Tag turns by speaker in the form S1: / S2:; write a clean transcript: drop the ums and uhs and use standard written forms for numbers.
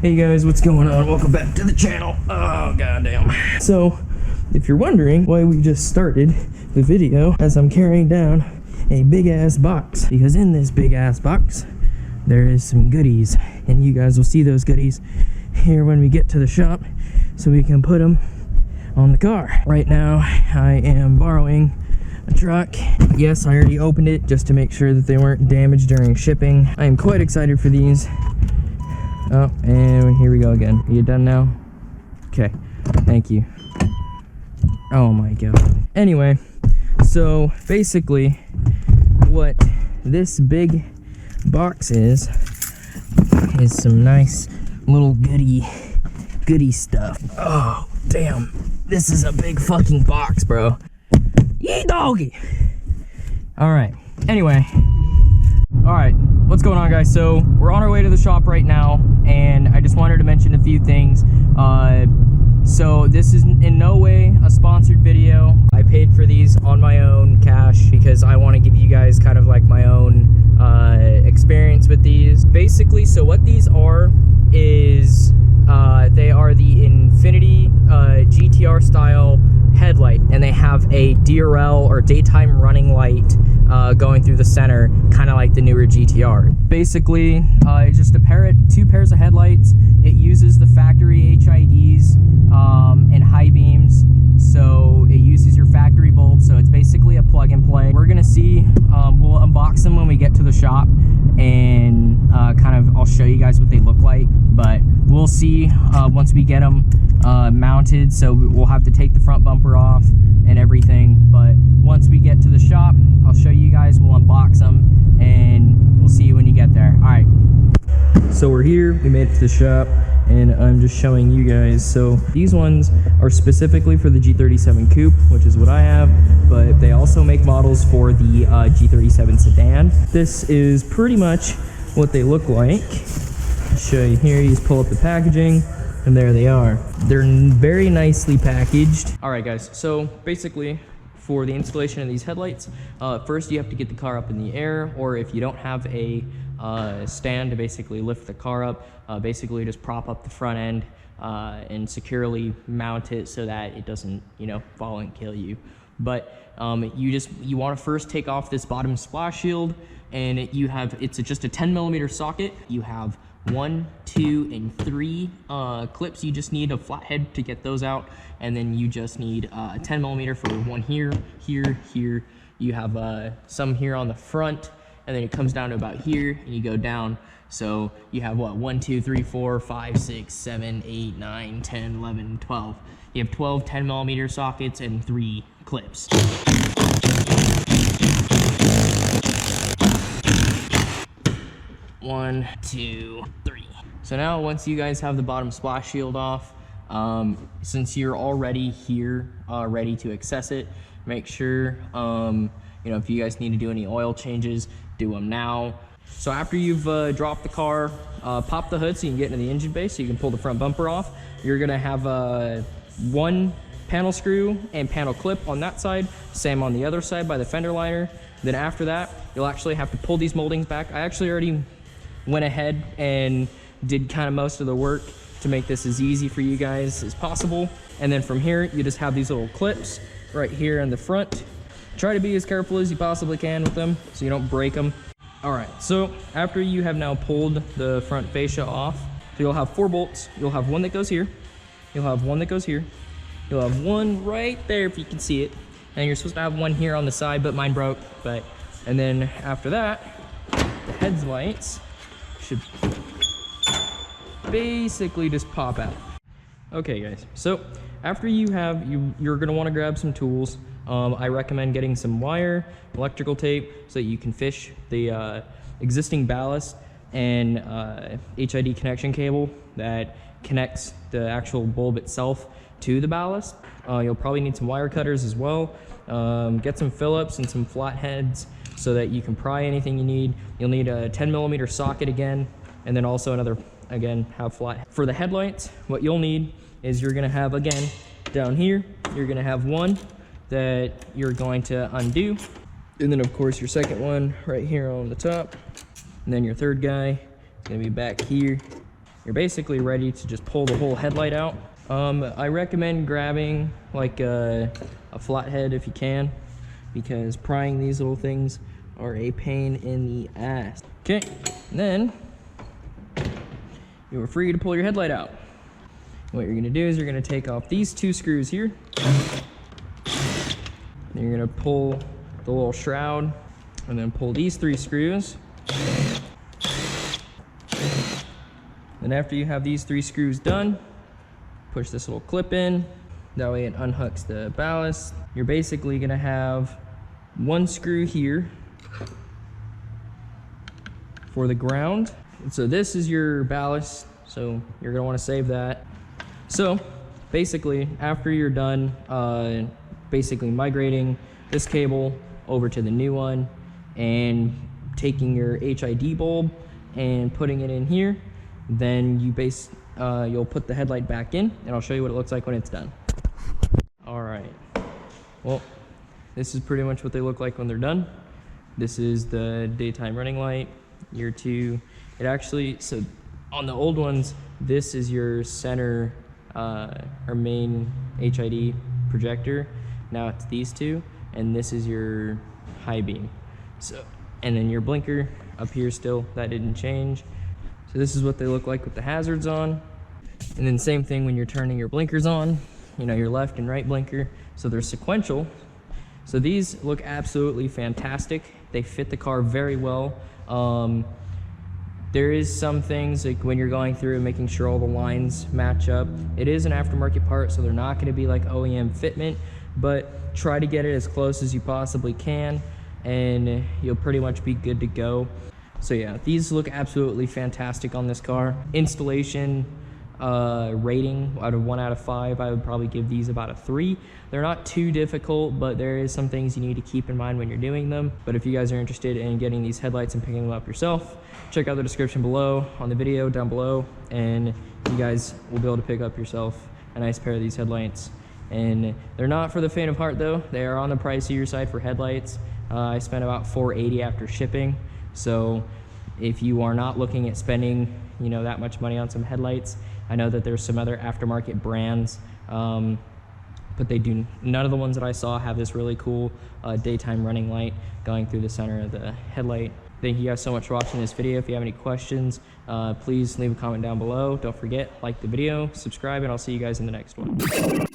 S1: Hey guys, what's going on? Welcome back to the channel. Oh goddamn. So, if you're wondering why we just started the video as I'm carrying down a big ass box, because in this big ass box there is some goodies, and you guys will see those goodies here when we get to the shop so we can put them on the car. Right now I am borrowing a truck. Yes, I already opened it just to make sure that they weren't damaged during shipping. I am quite excited for these. Oh, and here we go again. Are you done now? Okay, thank you. Oh my god. Anyway, so basically what this big box is some nice little goody stuff. Oh, damn. This is a big fucking box, bro. Yee doggy. Alright, anyway. Alright, what's going on, guys? So we're on our way to the shop right now, and I just wanted to mention a few things. So this is in no way a sponsored video. I paid for these on my own cash because I want to give you guys kind of like my own experience with these. Basically, so what these are is they are the Infinity GTR style headlight, and they have a DRL or daytime running light going through the center, kind of like the newer GTR. Basically, it's just two pairs of headlights. It uses the factory HIDs and high beams, so it uses your factory bulb, so it's basically a plug and play. We're gonna see, we'll unbox them when we get to the shop, and I'll show you guys what they look like, but we'll see once we get them mounted. So we'll have to take the front bumper off and everything, but once we get to the shop, I'll show you guys, we'll unbox them, and we'll see you when you get there. All right. So we're here, we made it to the shop, and I'm just showing you guys. So these ones are specifically for the G37 Coupe, which is what I have, but they also make models for the G37 sedan. This is pretty much what they look like. I'll show you here, you just pull up the packaging, and there they are. They're very nicely packaged. All right, guys, so basically, for the installation of these headlights, first you have to get the car up in the air, or if you don't have a stand to basically lift the car up, basically just prop up the front end and securely mount it so that it doesn't, fall and kill you. But you want to first take off this bottom splash shield, and it's just a 10mm socket. You have 1, 2, and 3 clips. You just need a flathead to get those out, and then you just need a 10mm for one here, here, here. You have some here on the front, and then it comes down to about here, and you go down. So you have what, 1, 2, 3, 4, 5, 6, 7, 8, 9, 10, 11, 12. You have 12 10mm sockets and 3 clips. One, 2, 3. So now once you guys have the bottom splash shield off, since you're already here, ready to access it, make sure, if you guys need to do any oil changes, do them now. So after you've dropped the car, pop the hood so you can get into the engine bay so you can pull the front bumper off. You're gonna have one panel screw and panel clip on that side, same on the other side by the fender liner. Then after that, you'll actually have to pull these moldings back. I actually already went ahead and did kind of most of the work to make this as easy for you guys as possible. And then from here, you just have these little clips right here in the front. Try to be as careful as you possibly can with them so you don't break them. All right, so after you have now pulled the front fascia off, so you'll have 4 bolts. You'll have one that goes here. You'll have one that goes here. You'll have one right there if you can see it. And you're supposed to have one here on the side, but mine broke. And then after that, the headlights should basically just pop out. Okay, guys, so after you're gonna wanna grab some tools. I recommend getting some wire, electrical tape, so that you can fish the existing ballast and HID connection cable that connects the actual bulb itself to the ballast. You'll probably need some wire cutters as well. Get some Phillips and some flatheads so that you can pry anything you need. You'll need a 10mm socket again, and then also another, again, have flat. For the headlights, what you'll need is you're gonna have, again, down here, you're gonna have one that you're going to undo, and then of course your second one right here on the top, and then your third guy is gonna be back here. you're basically ready to just pull the whole headlight out. I recommend grabbing like a flathead if you can, because prying these little things are a pain in the ass. Okay, then you are free to pull your headlight out. What you're gonna do is you're gonna take off these 2 screws here. Then you're gonna pull the little shroud, and then pull these 3 screws. Then after you have these 3 screws done, push this little clip in. That way it unhooks the ballast. You're basically gonna have 1 screw here for the ground. And so this is your ballast, so you're gonna wanna save that. So basically, after you're done basically migrating this cable over to the new one and taking your HID bulb and putting it in here, then you'll put the headlight back in, and I'll show you what it looks like when it's done. All right, well, this is pretty much what they look like when they're done. This is the daytime running light, year 2. It actually, so on the old ones, this is your center or main HID projector. Now it's these 2, and this is your high beam. So, and then your blinker up here still, that didn't change. So this is what they look like with the hazards on. And then same thing when you're turning your blinkers on, you know, your left and right blinker. So they're sequential. So these look absolutely fantastic. They fit the car very well. There is some things like when you're going through and making sure all the lines match up. It is an aftermarket part, so they're not going to be like OEM fitment, but try to get it as close as you possibly can, and you'll pretty much be good to go. So yeah, these look absolutely fantastic on this car. Installation rating out of 1 out of 5, I would probably give these about a 3. They're not too difficult, but there is some things you need to keep in mind when you're doing them. But if you guys are interested in getting these headlights and picking them up yourself, check out the description below on the video down below, and you guys will be able to pick up yourself a nice pair of these headlights. And they're not for the faint of heart though. They are on the pricier side for headlights. I spent about $480 after shipping. So if you are not looking at spending, you know, that much money on some headlights, I know that there's some other aftermarket brands, but they do, none of the ones that I saw have this really cool daytime running light going through the center of the headlight. Thank you guys so much for watching this video. If you have any questions, please leave a comment down below. Don't forget, like the video, subscribe, and I'll see you guys in the next one.